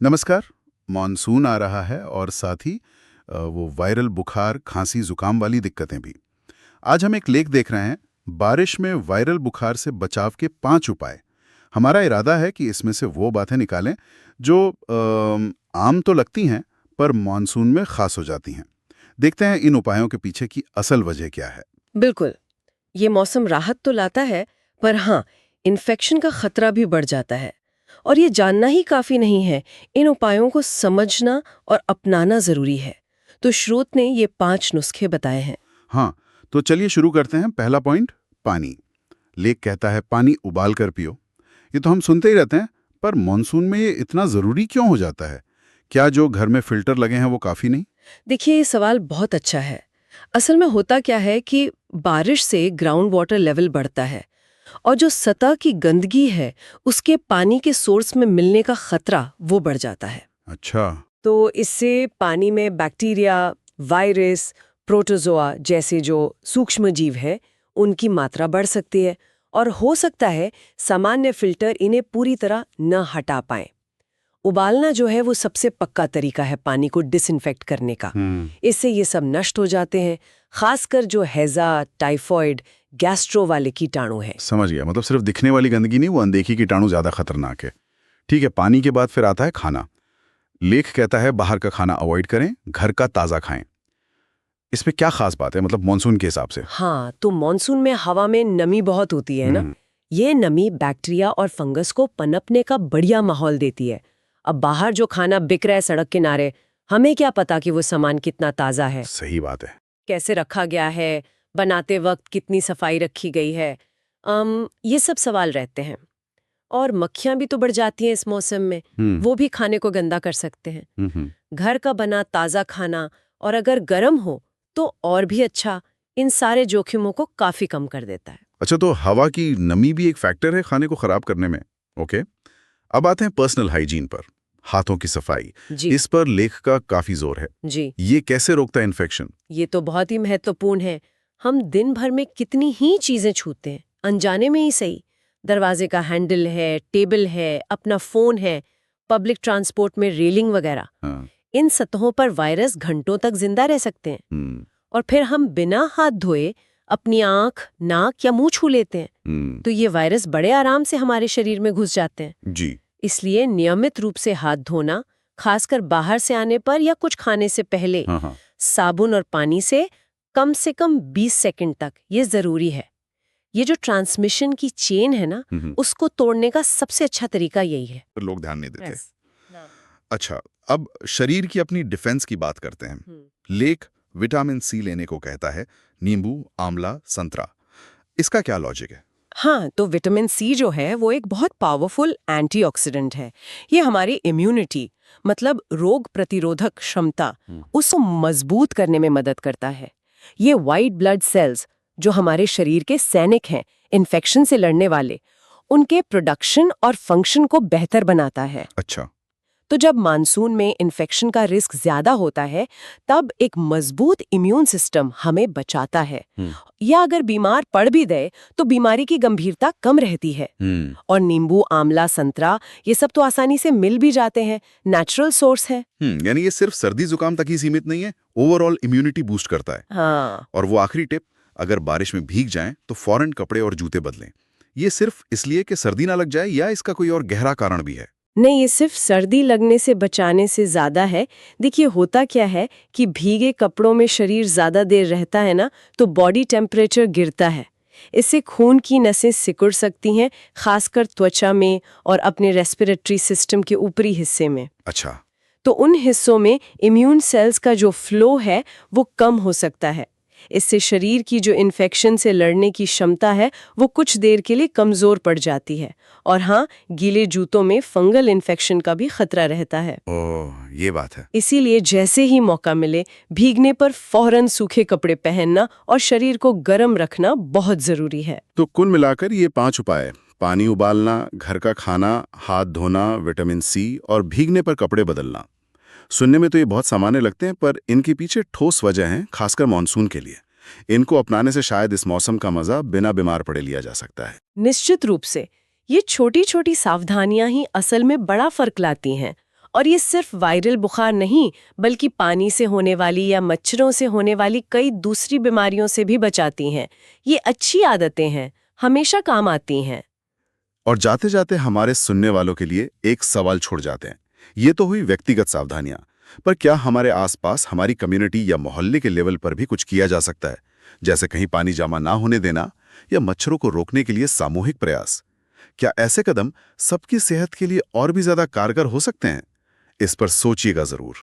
नमस्कार। मॉनसून आ रहा है और साथ ही वो वायरल बुखार, खांसी, जुकाम वाली दिक्कतें भी। आज हम एक लेख देख रहे हैं, बारिश में वायरल बुखार से बचाव के 5 उपाय। हमारा इरादा है कि इसमें से वो बातें निकालें जो आम तो लगती हैं पर मॉनसून में खास हो जाती हैं। देखते हैं इन उपायों के पीछे की असल वजह क्या है। बिल्कुल। ये मौसम राहत तो लाता है, पर हाँ, इन्फेक्शन का खतरा भी बढ़ जाता है। और ये जानना ही काफी नहीं है, इन उपायों को समझना और अपनाना जरूरी है। तो स्रोत ने ये 5 नुस्खे बताए हैं। हाँ, तो चलिए शुरू करते हैं। पहला पॉइंट, पानी। लेख कहता है पानी उबाल कर पियो। ये तो हम सुनते ही रहते हैं, पर मॉनसून में ये इतना ज़रूरी क्यों हो जाता है? क्या जो घर में फिल्टर लगे हैं वो काफ़ी नहीं? देखिए, ये सवाल बहुत अच्छा है। असल में होता क्या है कि बारिश से ग्राउंड वाटर लेवल बढ़ता है और जो सतह की गंदगी है, उसके पानी के सोर्स में मिलने का खतरा वो बढ़ जाता है। अच्छा। तो इससे पानी में बैक्टीरिया, वायरस, प्रोटोजोआ जैसे जो सूक्ष्म जीव है, उनकी मात्रा बढ़ सकती है और हो सकता है सामान्य फिल्टर इन्हें पूरी तरह न हटा पाए। उबालना जो है वो सबसे पक्का तरीका है पानी को डिसइंफेक्ट करने का। इससे ये सब नष्ट हो जाते हैं, खासकर जो हैजा, टाइफॉइड, गैस्ट्रो वाले कीटाणु हैं। समझ गया। मतलब सिर्फ दिखने वाली गंदगी नहीं, वो अनदेखी कीटाणु ज़्यादा खतरनाक है। ठीक है, पानी के बाद फिर आता है खाना। लेख कहता है बाहर का खाना अवॉइड करें, घर का ताज़ा खाएं। इसमें क्या खास बात है, मतलब मॉनसून के हिसाब से? हाँ, तो मॉनसून में हवा में नमी बहुत होती है ना। ये नमी बैक्टीरिया और फंगस को पनपने का बढ़िया माहौल देती है। अब बाहर जो खाना बिक रहा है सड़क किनारे, हमें क्या पता कि वो सामान कितना ताज़ा है, सही बात है। कैसे रखा गया है, बनाते वक्त कितनी सफाई रखी गई है। ये सब सवाल रहते हैं। और मक्खियां भी तो बढ़ जाती हैं इस मौसम में, वो भी खाने को गंदा कर सकते हैं। घर का बना ताज़ा खाना और अगर गर्म हो तो और भी अच्छा, इन सारे जोखिमों को काफी कम कर देता है। अच्छा, तो हवा की नमी भी एक फैक्टर है खाने को खराब करने में। ओके। अब आते हैं पर्सनल हाइजीन पर, हाथों की सफाई। जी इस पर लेख का काफी जोर है। जी, ये कैसे रोकता है इन्फेक्शन? ये तो बहुत ही महत्वपूर्ण है। हम दिन भर में कितनी ही चीजें छूते हैं, अनजाने में ही सही। दरवाजे का हैंडल है, टेबल है, अपना फोन है, पब्लिक ट्रांसपोर्ट में रेलिंग वगैरह। हाँ। इन सतहों पर वायरस घंटों तक जिंदा रह सकते हैं। और फिर हम बिना हाथ धोए अपनी आंख, नाक या मुंह छू लेते हैं, तो ये वायरस बड़े आराम से हमारे शरीर में घुस जाते हैं। जी। इसलिए नियमित रूप से हाथ धोना, खासकर बाहर से आने पर या कुछ खाने से पहले, हाँ हाँ। साबुन और पानी से कम 20 सेकंड तक, ये जरूरी है। ये जो ट्रांसमिशन की चेन है ना, उसको तोड़ने का सबसे अच्छा तरीका यही है। पर लोग ध्यान नहीं देते। Yes. अच्छा, अब शरीर की अपनी डिफेंस की बात करते हैं। लेख विटामिन सी लेने को कहता है, नींबू, आंवला, संतरा। इसका क्या लॉजिक है? हाँ, तो विटामिन सी जो है वो एक बहुत पावरफुल एंटीऑक्सीडेंट है। ये हमारी इम्यूनिटी, मतलब रोग प्रतिरोधक क्षमता, उसको मजबूत करने में मदद करता है। ये वाइट ब्लड सेल्स, जो हमारे शरीर के सैनिक हैं, इन्फेक्शन से लड़ने वाले, उनके प्रोडक्शन और फंक्शन को बेहतर बनाता है। अच्छा। तो जब मानसून में इन्फेक्शन का रिस्क ज्यादा होता है, तब एक मजबूत इम्यून सिस्टम हमें बचाता है। या अगर बीमार पड़ भी गए तो बीमारी की गंभीरता कम रहती है। और नींबू, आंवला, संतरा, ये सब तो आसानी से मिल भी जाते हैं, नेचुरल सोर्स है। यानी ये सिर्फ सर्दी जुकाम तक ही सीमित नहीं है, ओवरऑल इम्यूनिटी बूस्ट करता है। हाँ। और वो आखिरी टिप, अगर बारिश में भीग जाएं तो फौरन कपड़े और जूते बदलें। ये सिर्फ इसलिए कि सर्दी ना लग जाए या इसका कोई और गहरा कारण भी है? नहीं, ये सिर्फ सर्दी लगने से बचाने से ज्यादा है। देखिए, होता क्या है कि भीगे कपड़ों में शरीर ज्यादा देर रहता है ना, तो बॉडी टेम्परेचर गिरता है। इससे खून की नसें सिकुड़ सकती हैं, खासकर त्वचा में और अपने रेस्पिरेटरी सिस्टम के ऊपरी हिस्से में। अच्छा। तो उन हिस्सों में इम्यून सेल्स का जो फ्लो है वो कम हो सकता है। इससे शरीर की जो इन्फेक्शन से लड़ने की क्षमता है वो कुछ देर के लिए कमजोर पड़ जाती है। और हाँ, गीले जूतों में फंगल इन्फेक्शन का भी खतरा रहता है। ओह, ये बात है। इसीलिए जैसे ही मौका मिले, भीगने पर फौरन सूखे कपड़े पहनना और शरीर को गर्म रखना बहुत जरूरी है। तो कुल मिलाकर ये 5 उपाय, पानी उबालना, घर का खाना, हाथ धोना, विटामिन सी और भीगने पर कपड़े बदलना, सुनने में तो ये बहुत सामान्य लगते हैं, पर इनके पीछे ठोस वजह है, खासकर मॉनसून के लिए। इनको अपनाने से शायद इस मौसम का मजा बिना बीमार पड़े लिया जा सकता है। निश्चित रूप से ये छोटी छोटी सावधानियां ही असल में बड़ा फर्क लाती हैं। और ये सिर्फ वायरल बुखार नहीं, बल्कि पानी से होने वाली या मच्छरों से होने वाली कई दूसरी बीमारियों से भी बचाती हैं। ये अच्छी आदतें हैं, हमेशा काम आती हैं। और जाते जाते हमारे सुनने वालों के लिए एक सवाल छोड़ जाते हैं। ये तो हुई व्यक्तिगत सावधानियां, पर क्या हमारे आसपास हमारी कम्युनिटी या मोहल्ले के लेवल पर भी कुछ किया जा सकता है? जैसे कहीं पानी जमा ना होने देना या मच्छरों को रोकने के लिए सामूहिक प्रयास। क्या ऐसे कदम सबकी सेहत के लिए और भी ज्यादा कारगर हो सकते हैं? इस पर सोचिएगा जरूर।